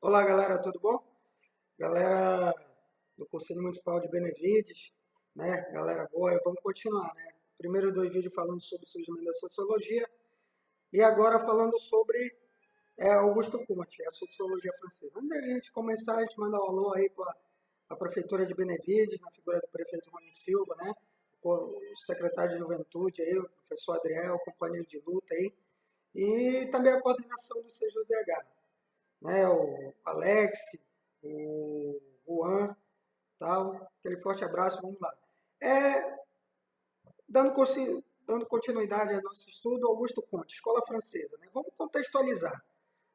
Olá, galera, tudo bom? Galera do Conselho Municipal de Benevides, né? Galera boa, vamos continuar, né? Primeiro dois vídeos falando sobre o surgimento da sociologia e agora falando sobre Augusto Comte, a sociologia francesa. Antes da gente começar, a gente manda um alô aí para a Prefeitura de Benevides, na figura do prefeito Rony Silva, né? O secretário de Juventude aí, o professor Adriel, o companheiro de luta aí, e também a coordenação do CJDH, né? O Alex, o Juan, tal. Aquele forte abraço, vamos lá. É, dando continuidade ao nosso estudo, Augusto Comte, Escola Francesa. Né? Vamos contextualizar.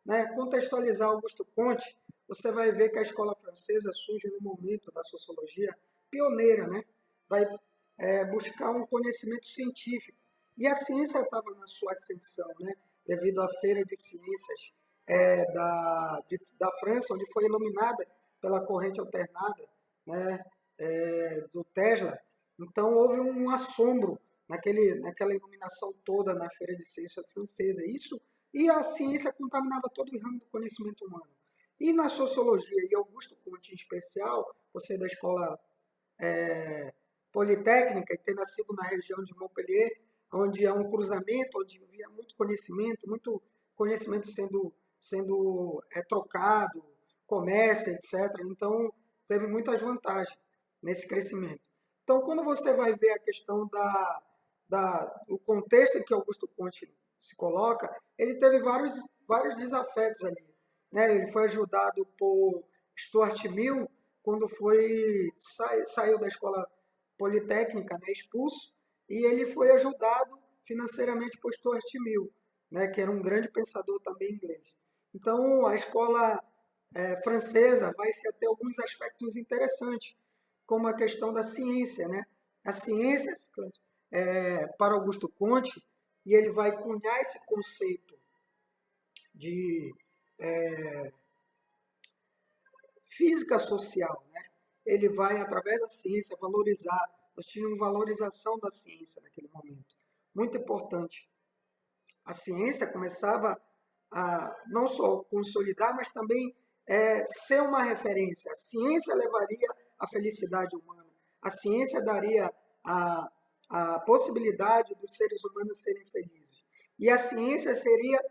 Né? Contextualizar Augusto Comte, você vai ver que a Escola Francesa surge no momento da sociologia pioneira, né? Vai buscar um conhecimento científico. E a ciência estava na sua ascensão, né? Devido à Feira de Ciências da França, onde foi iluminada pela corrente alternada, né, do Tesla. Então houve um assombro naquela iluminação toda na Feira de Ciência Francesa. Isso, e a ciência contaminava todo o ramo do conhecimento humano. E na sociologia, e Augusto Comte em especial, você da escola politécnica, e ter nascido na região de Montpellier, onde há um cruzamento, onde havia muito conhecimento sendo trocado, comércio, etc. Então, teve muitas vantagens nesse crescimento. Então, quando você vai ver a questão do contexto em que Augusto Comte se coloca, ele teve vários desafetos ali. Né? Ele foi ajudado por Stuart Mill, quando saiu da escola politécnica, né, expulso, e ele foi ajudado financeiramente por Stuart Mill, né, que era um grande pensador também inglês. Então, a escola francesa vai ser até alguns aspectos interessantes, como a questão da ciência. Né? A ciência, para Augusto Comte, e ele vai cunhar esse conceito de física social. Né? Ele vai, através da ciência, valorizar. Nós tínhamos valorização da ciência naquele momento. Muito importante. A ciência começava a não só consolidar, mas também ser uma referência. A ciência levaria à felicidade humana. A ciência daria a possibilidade dos seres humanos serem felizes. E a ciência seria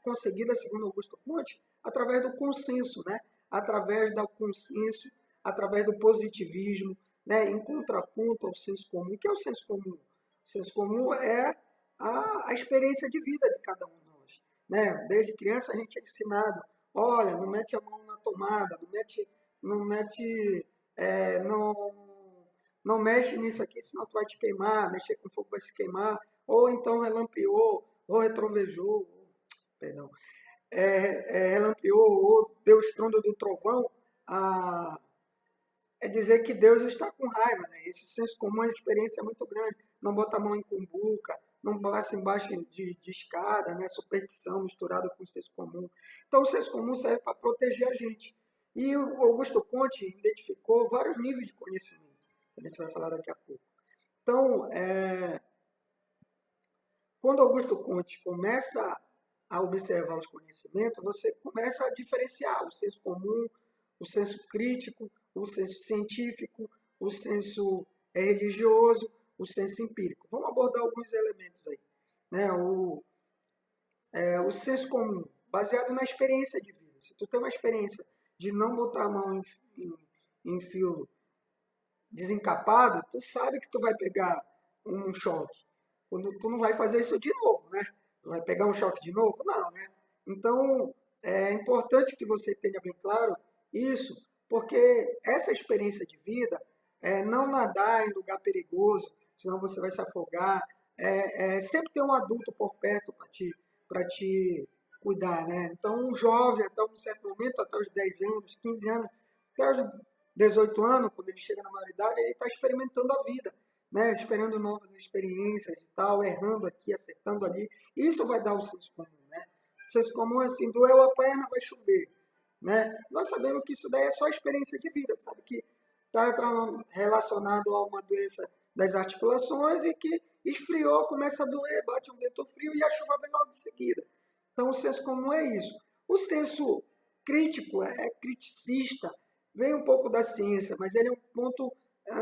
conseguida, segundo Augusto Comte, através do consenso, né? Através do consenso, através do positivismo, né? Em contraponto ao senso comum. O que é o senso comum? O senso comum é a experiência de vida de cada um de nós. Né? Desde criança a gente é ensinado, olha, não mete a mão na tomada, não mexe nisso aqui, senão tu vai te queimar, mexer com fogo vai se queimar, ou então relampeou, ou retrovejou, perdão, relampeou, ou deu estrondo do trovão, é dizer que Deus está com raiva. Né? Esse senso comum é uma experiência muito grande. Não bota a mão em cumbuca, não passa embaixo de escada, né? Superstição misturada com o senso comum. Então, o senso comum serve para proteger a gente. E o Augusto Comte identificou vários níveis de conhecimento, que a gente vai falar daqui a pouco. Então, quando Augusto Comte começa a observar os conhecimentos, você começa a diferenciar o senso comum, o senso crítico, o senso científico, o senso religioso, o senso empírico. Vamos abordar alguns elementos aí. Né? O senso comum, baseado na experiência de vida. Se tu tem uma experiência de não botar a mão em fio desencapado, tu sabe que tu vai pegar um choque. Quando tu não vai fazer isso de novo, né? Tu vai pegar um choque de novo? Não, né? Então, é importante que você tenha bem claro isso, porque essa experiência de vida, não nadar em lugar perigoso, senão você vai se afogar, sempre ter um adulto por perto para te cuidar, né? Então, um jovem, até um certo momento, até os 10 anos, 15 anos, até os 18 anos, quando ele chega na maioridade, ele está experimentando a vida, né? Esperando novas experiências e tal, errando aqui, acertando ali. Isso vai dar o senso comum, né? O senso comum é assim, doeu a perna, vai chover. Né? Nós sabemos que isso daí é só experiência de vida, sabe? Que está relacionado a uma doença das articulações e que esfriou, começa a doer, bate um vento frio e a chuva vem logo de seguida. Então, o senso comum é isso. O senso crítico, é criticista, vem um pouco da ciência, mas ele é um ponto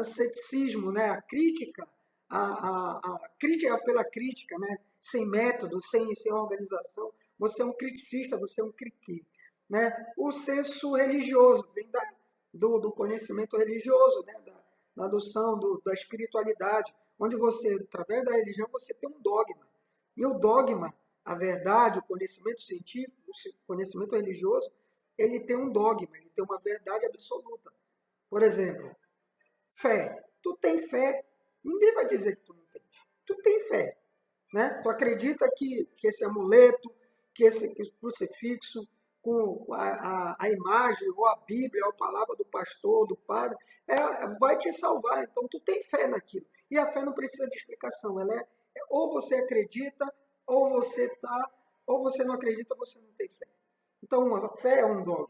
ceticismo, né? A crítica, a crítica pela crítica, né? Sem método, sem organização. Você é um criticista, você é um criqui. Né? O senso religioso vem do conhecimento religioso, né? Da adoção da espiritualidade, onde você, através da religião, você tem um dogma. E o dogma, a verdade, o conhecimento científico, o conhecimento religioso, ele tem um dogma, ele tem uma verdade absoluta. Por exemplo, fé. Tu tem fé, ninguém vai dizer que tu não tens. Tu tem fé. Né? Tu acredita que esse amuleto, que esse crucifixo, com a imagem, ou a Bíblia, ou a palavra do pastor, do padre, vai te salvar. Então, tu tem fé naquilo. E a fé não precisa de explicação. Ela ou você acredita, ou você não acredita, ou você não tem fé. Então, a fé é um dogma,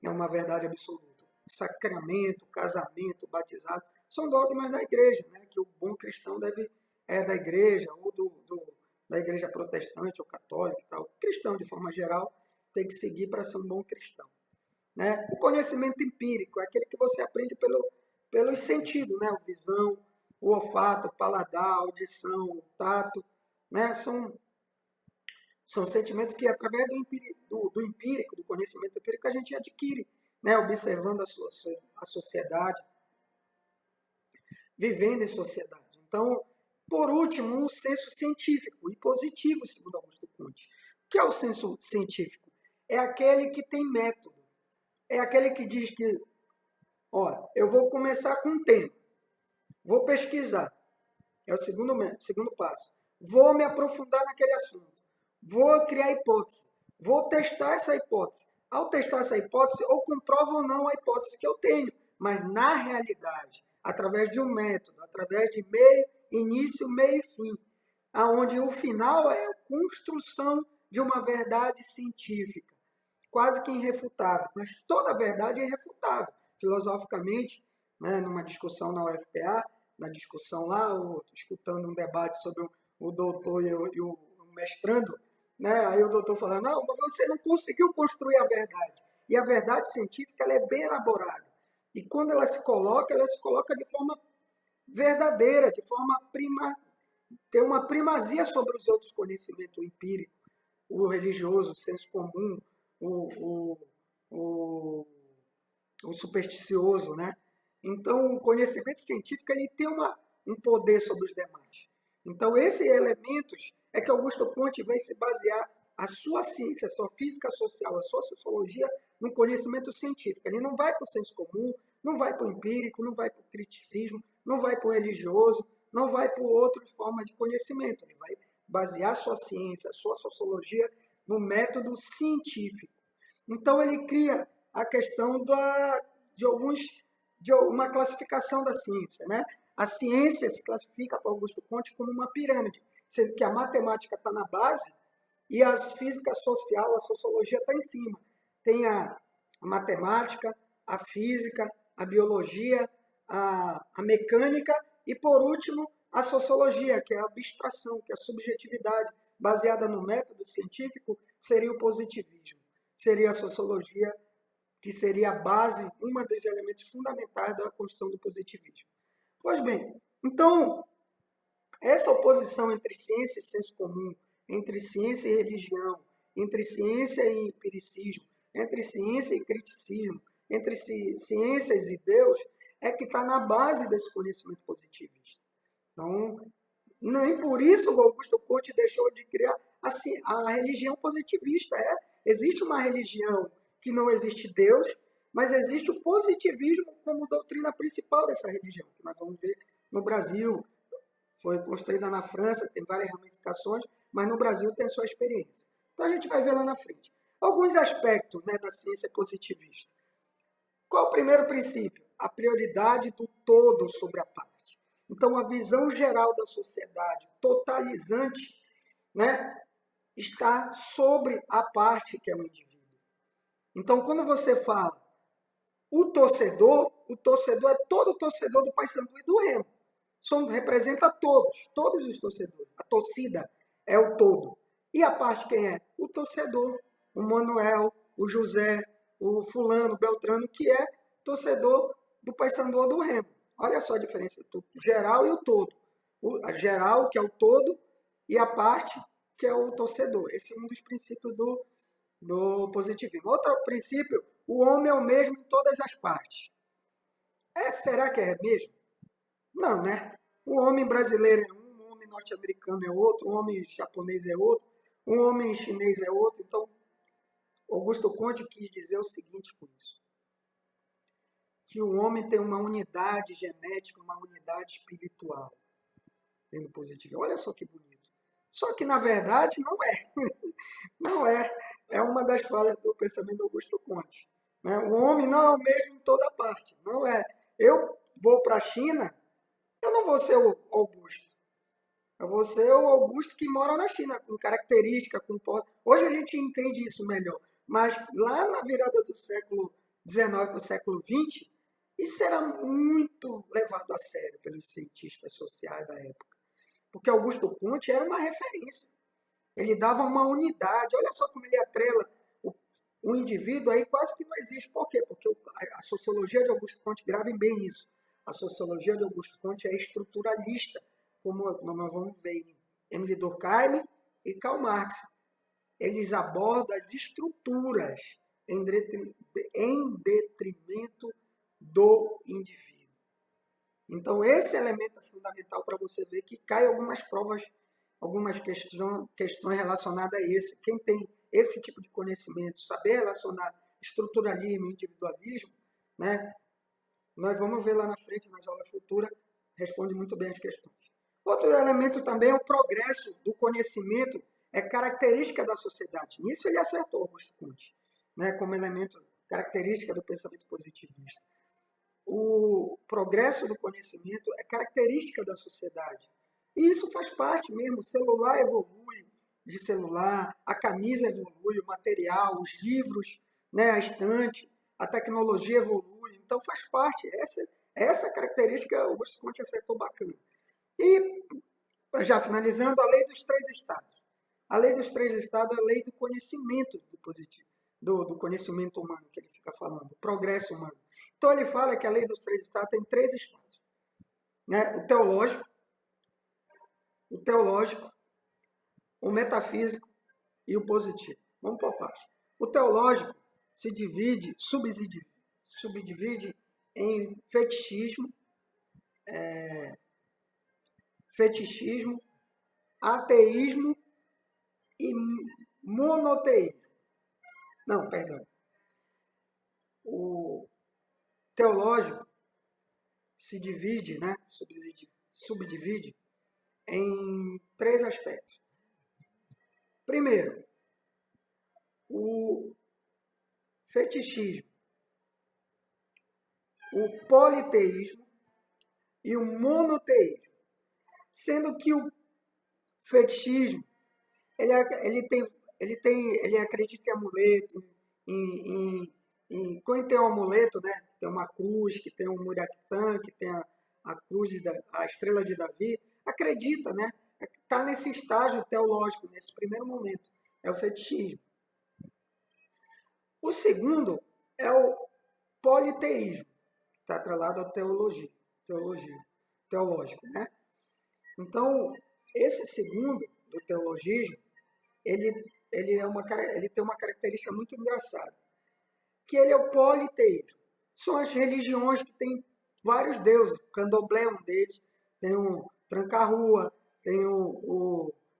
é uma verdade absoluta. Sacramento, casamento, batizado, são dogmas da igreja, né? Que o bom cristão deve da igreja, ou da igreja protestante ou católica, tal. Cristão, de forma geral, tem que seguir para ser um bom cristão. Né? O conhecimento empírico é aquele que você aprende pelos sentidos, né? A visão, o olfato, o paladar, a audição, o tato. Né? São sentimentos que, através do empírico, do conhecimento empírico, a gente adquire, né? Observando a sociedade, vivendo em sociedade. Então, por último, o senso científico e positivo, segundo Augusto Conte. O que é o senso científico? É aquele que tem método. É aquele que diz que, ó, eu vou começar com um tema, vou pesquisar, é o segundo passo. Vou me aprofundar naquele assunto, vou criar hipótese, vou testar essa hipótese. Ao testar essa hipótese, ou comprovo ou não a hipótese que eu tenho, mas na realidade, através de um método, através de meio, início, meio e fim, aonde o final é a construção de uma verdade científica, quase que irrefutável, mas toda verdade é irrefutável. Filosoficamente, né, numa discussão na UFPA, na discussão lá, escutando um debate sobre o doutor e o mestrando, né, aí o doutor falando, não, mas você não conseguiu construir a verdade. E a verdade científica ela é bem elaborada. E quando ela se coloca de forma verdadeira, de forma tem uma primazia sobre os outros conhecimentos empíricos, o religioso, o senso comum, o supersticioso, né? Então, o conhecimento científico ele tem um poder sobre os demais. Então, esses elementos é que Augusto Conte vai se basear a sua ciência, a sua física social, a sua sociologia no conhecimento científico. Ele não vai para o senso comum, não vai para o empírico, não vai para o criticismo, não vai para o religioso, não vai para outra forma de conhecimento. Ele vai basear a sua ciência, a sua sociologia no método científico. Então, ele cria a questão de uma classificação da ciência. Né? A ciência se classifica para Augusto Conte como uma pirâmide, sendo que a matemática está na base e a física social, a sociologia está em cima. Tem a matemática, a física, a biologia, a mecânica e, por último, a sociologia, que é a abstração, que é a subjetividade, baseada no método científico, seria o positivismo. Seria a sociologia, que seria a base, um dos elementos fundamentais da construção do positivismo. Pois bem, então, essa oposição entre ciência e senso comum, entre ciência e religião, entre ciência e empiricismo, entre ciência e criticismo, entre ciências e Deus, é que está na base desse conhecimento positivista. Então, nem por isso o Augusto Conte deixou de criar a religião positivista. Existe uma religião que não existe Deus, mas existe o positivismo como doutrina principal dessa religião, que nós vamos ver no Brasil. Foi construída na França, tem várias ramificações, mas no Brasil tem a sua experiência. Então a gente vai ver lá na frente. Alguns aspectos, né, da ciência positivista. Qual o primeiro princípio? A prioridade do todo sobre a parte. Então a visão geral da sociedade, totalizante, né, está sobre a parte que é o indivíduo. Então quando você fala o torcedor é todo o torcedor do Paysandu e do Remo. Representa todos os torcedores. A torcida é o todo. E a parte quem é? O torcedor, o Manuel, o José, o fulano, o Beltrano, que é torcedor do Paysandu ou do Remo. Olha só a diferença, o geral e o todo. A geral, que é o todo, e a parte, que é o torcedor. Esse é um dos princípios do positivismo. Outro princípio, o homem é o mesmo em todas as partes. Será que é mesmo? Não, né? O homem brasileiro é um homem norte-americano é outro, um homem japonês é outro, um homem chinês é outro. Então, Augusto Conte quis dizer o seguinte com isso: que o homem tem uma unidade genética, uma unidade espiritual, tendo positivo. Olha só que bonito. Só que, na verdade, não é. Não é. É uma das falhas do pensamento do Augusto Conte. Né? O homem não é o mesmo em toda parte. Não é. Eu vou para a China, eu não vou ser o Augusto. Eu vou ser o Augusto que mora na China, com característica, com porta. Hoje a gente entende isso melhor. Mas lá na virada do século XIX para o século XX, isso era muito levado a sério pelos cientistas sociais da época. Porque Augusto Conte era uma referência. Ele dava uma unidade. Olha só como ele atrela o indivíduo aí quase que não existe. Por quê? Porque a sociologia de Augusto Conte, gravem bem isso, a sociologia de Augusto Conte é estruturalista, como nós vamos ver em Emile Durkheim e Karl Marx. Eles abordam as estruturas em detrimento do indivíduo. Então, esse elemento é fundamental para você ver que cai algumas provas, algumas questões relacionadas a isso. Quem tem esse tipo de conhecimento, saber relacionar estruturalismo e individualismo, né, nós vamos ver lá na frente, nas aulas futuras, responde muito bem as questões. Outro elemento também é o progresso do conhecimento, é característica da sociedade. Nisso ele acertou, Augusto Conte, né, como elemento, característica do pensamento positivista. O progresso do conhecimento é característica da sociedade. E isso faz parte mesmo. O celular evolui de celular, a camisa evolui, o material, os livros, né, a estante, a tecnologia evolui. Então faz parte. Essa característica o Augusto Conte acertou bacana. E, já finalizando, a lei dos três estados. A lei dos três estados é a lei do conhecimento do positivo, do conhecimento humano que ele fica falando, do progresso humano. Então ele fala que a lei dos três estados tem três estados, né? O teológico, o metafísico e o positivo. Vamos por parte. O teológico se subdivide em fetichismo, ateísmo e monoteísmo. Não, perdão. O teológico se divide, né, subdivide em três aspectos. Primeiro, o fetichismo, o politeísmo e o monoteísmo. Sendo que o fetichismo, ele acredita em amuleto, quando tem um amuleto, né, tem uma cruz, que tem um Muriactã, que tem a cruz, a estrela de Davi, acredita, né? Está nesse estágio teológico, nesse primeiro momento. É o fetichismo. O segundo é o politeísmo, que está atrelado à teológico, né? Então, esse segundo, do teologismo, ele tem uma característica muito engraçada, que ele é o politeísmo. São as religiões que têm vários deuses. O candomblé é um deles, tem o tranca-rua, tem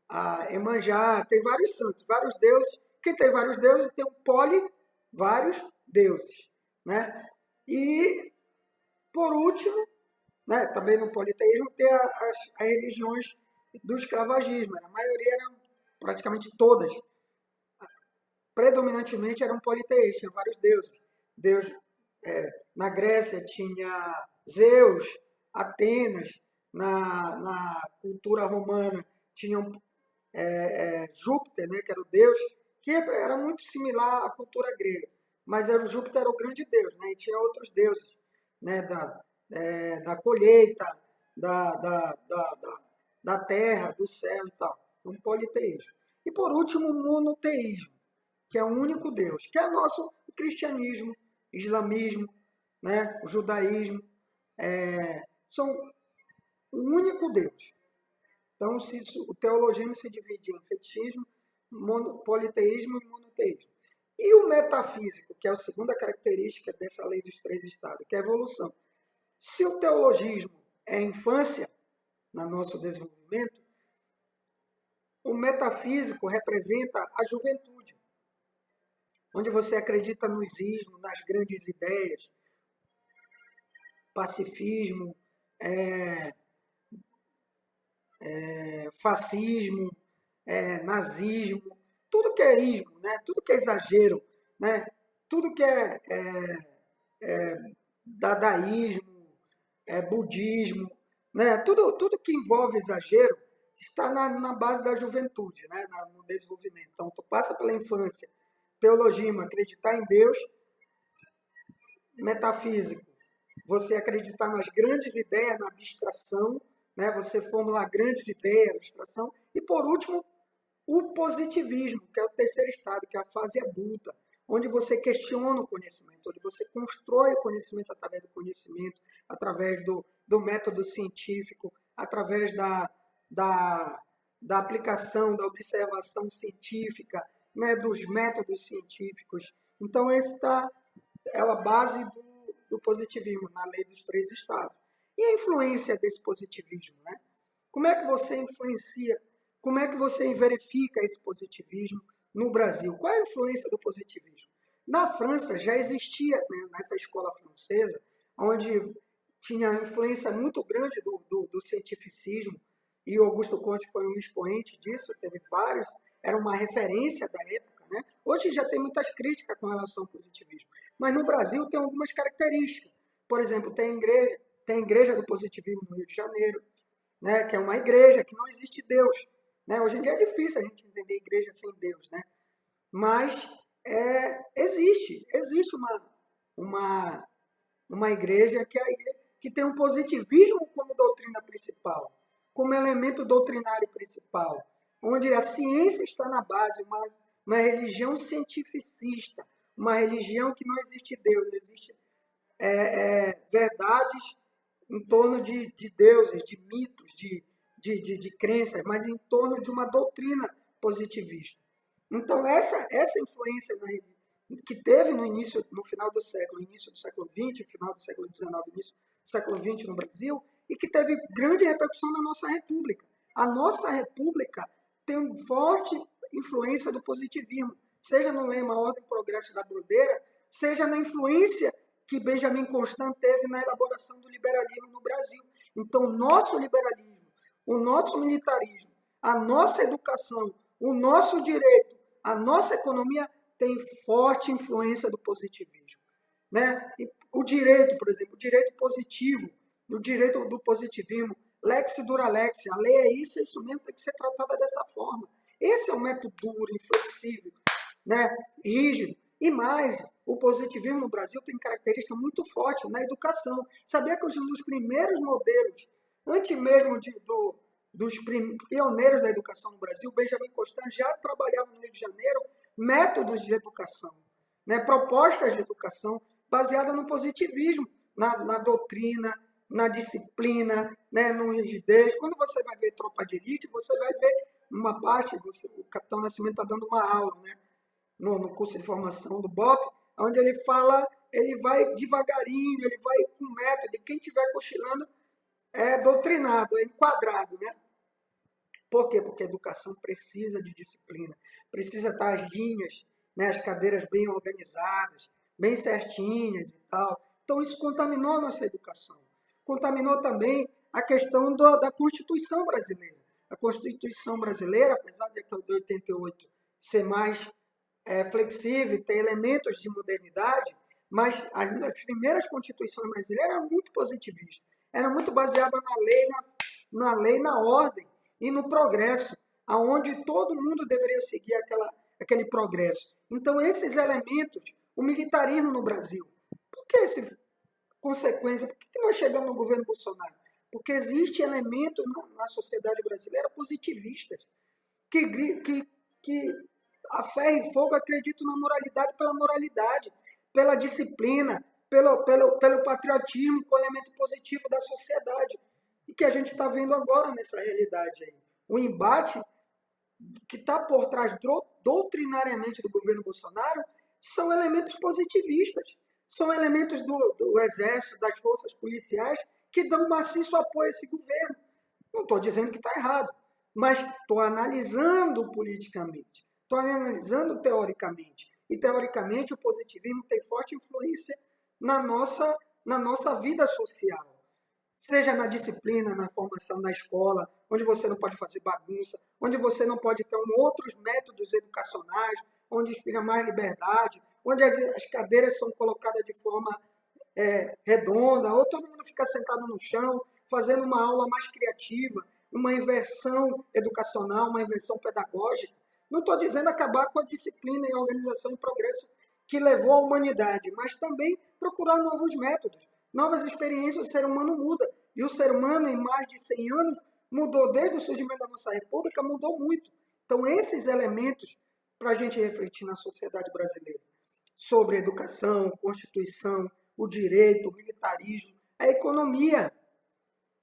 a Emanjá, tem vários santos, vários deuses. Quem tem vários deuses tem vários deuses, né? E, por último, né, também no politeísmo, tem as religiões do escravagismo. A maioria eram, praticamente todas, predominantemente eram politeístas, tinha vários deuses. Na Grécia tinha Zeus, Atenas, na cultura romana tinham Júpiter, né, que era o deus, que era muito similar à cultura grega, mas o Júpiter era o grande deus, né, e tinha outros deuses, né, da colheita, da terra, do céu e tal. Então, politeísmo. E por último, o monoteísmo, que é um único Deus, que é o nosso cristianismo, islamismo, né, o judaísmo, são um único Deus. Então, o teologismo se divide em fetichismo, politeísmo e monoteísmo. E o metafísico, que é a segunda característica dessa lei dos três estados, que é a evolução. Se o teologismo é a infância no nosso desenvolvimento, o metafísico representa a juventude, onde você acredita no ismo, nas grandes ideias, pacifismo, fascismo, nazismo, tudo que é ismo, né? Tudo que é exagero, né? Tudo que é dadaísmo, budismo, né? Tudo que envolve exagero está na base da juventude, né? No desenvolvimento. Então, tu passa pela infância, teologismo, acreditar em Deus, metafísico, você acreditar nas grandes ideias, na abstração, né? Você formular grandes ideias, abstração, e por último, o positivismo, que é o terceiro estado, que é a fase adulta, onde você questiona o conhecimento, onde você constrói o conhecimento através do conhecimento, através do método científico, através da aplicação, da observação científica, né, dos métodos científicos. Então, essa é a base do positivismo, na lei dos três estados. E a influência desse positivismo, né? Como é que você influencia, como é que você verifica esse positivismo no Brasil? Qual é a influência do positivismo? Na França já existia, né, nessa escola francesa, onde tinha influência muito grande do cientificismo, e o Augusto Comte foi um expoente disso, teve vários, era uma referência da época, né? Hoje já tem muitas críticas com relação ao positivismo, mas no Brasil tem algumas características. Por exemplo, tem a igreja do positivismo no Rio de Janeiro, né, que é uma igreja que não existe Deus. Né? Hoje em dia é difícil a gente entender igreja sem Deus, né? Mas existe uma igreja que é a igreja que tem um positivismo como doutrina principal, como elemento doutrinário principal, onde a ciência está na base, uma religião cientificista, uma religião que não existe Deus, não existe verdades em torno de deuses, de mitos, de crenças, mas em torno de uma doutrina positivista. Então, essa influência que teve no final do século, início do século XX, final do século XIX, início do século XX no Brasil, e que teve grande repercussão na nossa República. A nossa República tem uma forte influência do positivismo, seja no lema Ordem e Progresso da Bandeira, seja na influência que Benjamin Constant teve na elaboração do liberalismo no Brasil. Então, o nosso liberalismo, o nosso militarismo, a nossa educação, o nosso direito, a nossa economia tem forte influência do positivismo. Né? E o direito, por exemplo, o direito positivo, o direito do positivismo, lex dura lex, a lei é isso mesmo, tem que ser tratada dessa forma. Esse é um método duro, inflexível, né? Rígido. E mais, o positivismo no Brasil tem característica muito forte na educação. Sabia que um dos primeiros modelos, antes mesmo dos pioneiros da educação no Brasil, Benjamin Constant já trabalhava no Rio de Janeiro métodos de educação, né, propostas de educação baseadas no positivismo, na doutrina, na disciplina, né, no rigidez. Quando você vai ver Tropa de Elite, você vai ver uma parte, o Capitão Nascimento está dando uma aula, né, no curso de formação do BOP, onde ele fala, ele vai devagarinho, ele vai com método, e quem estiver cochilando é doutrinado, é enquadrado, né? Por quê? Porque a educação precisa de disciplina, precisa estar as linhas, né, as cadeiras bem organizadas, bem certinhas e tal. Então isso contaminou a nossa educação. Contaminou também a questão da Constituição brasileira. A Constituição brasileira, apesar de que o de 88 ser mais flexível, ter elementos de modernidade, mas as primeiras constituições brasileiras eram muito positivistas, eram muito baseadas na lei, na ordem e no progresso, aonde todo mundo deveria seguir aquele progresso. Então, esses elementos, o militarismo no Brasil, por que essa consequência? Por que nós chegamos no governo Bolsonaro? Porque existe elementos na sociedade brasileira positivistas, que A ferro e fogo acredito na moralidade, pela disciplina, pelo patriotismo, com o elemento positivo da sociedade. E que a gente está vendo agora nessa realidade aí. O embate que está por trás doutrinariamente do governo Bolsonaro são elementos positivistas, são elementos do Exército, das forças policiais, que dão maciço apoio a esse governo. Não estou dizendo que está errado, mas estou analisando politicamente, estou analisando teoricamente. E, teoricamente, o positivismo tem forte influência na nossa vida social. Seja na disciplina, na formação na escola, onde você não pode fazer bagunça, onde você não pode ter outros métodos educacionais, onde inspira mais liberdade, onde as cadeiras são colocadas de forma redonda, ou todo mundo fica sentado no chão, fazendo uma aula mais criativa, uma inversão educacional, uma inversão pedagógica. Não estou dizendo acabar com a disciplina e a organização e progresso que levou a humanidade, mas também procurar novos métodos, novas experiências. O ser humano muda. E o ser humano, em mais de 100 anos, mudou desde o surgimento da nossa república, mudou muito. Então, esses elementos para a gente refletir na sociedade brasileira sobre a educação, Constituição, o direito, o militarismo, a economia.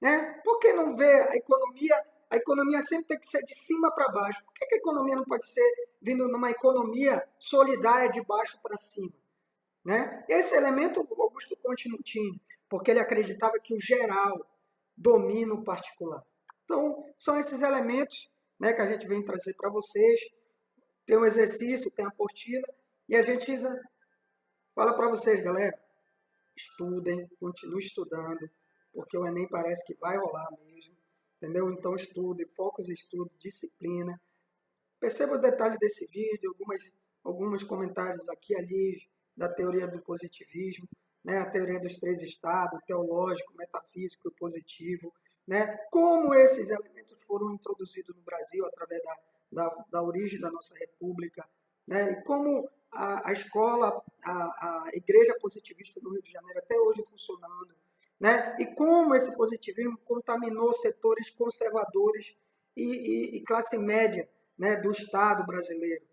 Né? Por que não ver a economia? A economia sempre tem que ser de cima para baixo. Por que a economia não pode ser vindo numa economia solidária de baixo para cima? Né? Esse elemento o Augusto Conte não tinha, porque ele acreditava que o geral domina o particular. Então, são esses elementos, né, que a gente vem trazer para vocês. Tem um exercício, tem a apostila, e a gente fala para vocês, galera, estudem, continuem estudando, porque o Enem parece que vai rolar mesmo, entendeu? Então estudem, foco em estudo, disciplina. Perceba o detalhe desse vídeo, alguns comentários aqui e ali da teoria do positivismo, né? A teoria dos 3 estados, teológico, metafísico e positivo, né? Como esses elementos foram introduzidos no Brasil através da origem da nossa república, né? E como a escola, a igreja positivista do Rio de Janeiro até hoje funcionando, né? E como esse positivismo contaminou setores conservadores e classe média, né, do Estado brasileiro,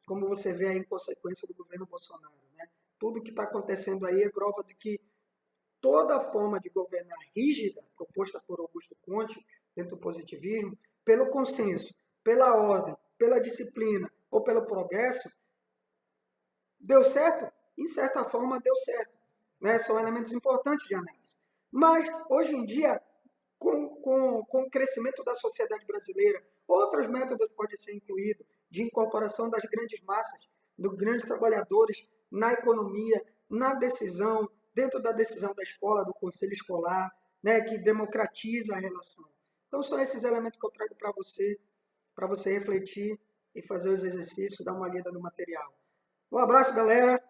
como você vê aí em consequência do governo Bolsonaro. Né? Tudo que está acontecendo aí é prova de que toda forma de governar rígida, proposta por Augusto Conte, dentro do positivismo, pelo consenso, pela ordem, pela disciplina ou pelo progresso, deu certo? Em certa forma, deu certo. Né? São elementos importantes de análise. Mas, hoje em dia, com o crescimento da sociedade brasileira, outros métodos podem ser incluídos de incorporação das grandes massas, dos grandes trabalhadores na economia, na decisão, dentro da decisão da escola, do conselho escolar, né, que democratiza a relação. Então, são esses elementos que eu trago para você refletir e fazer os exercícios, dar uma lida no material. Um abraço, galera!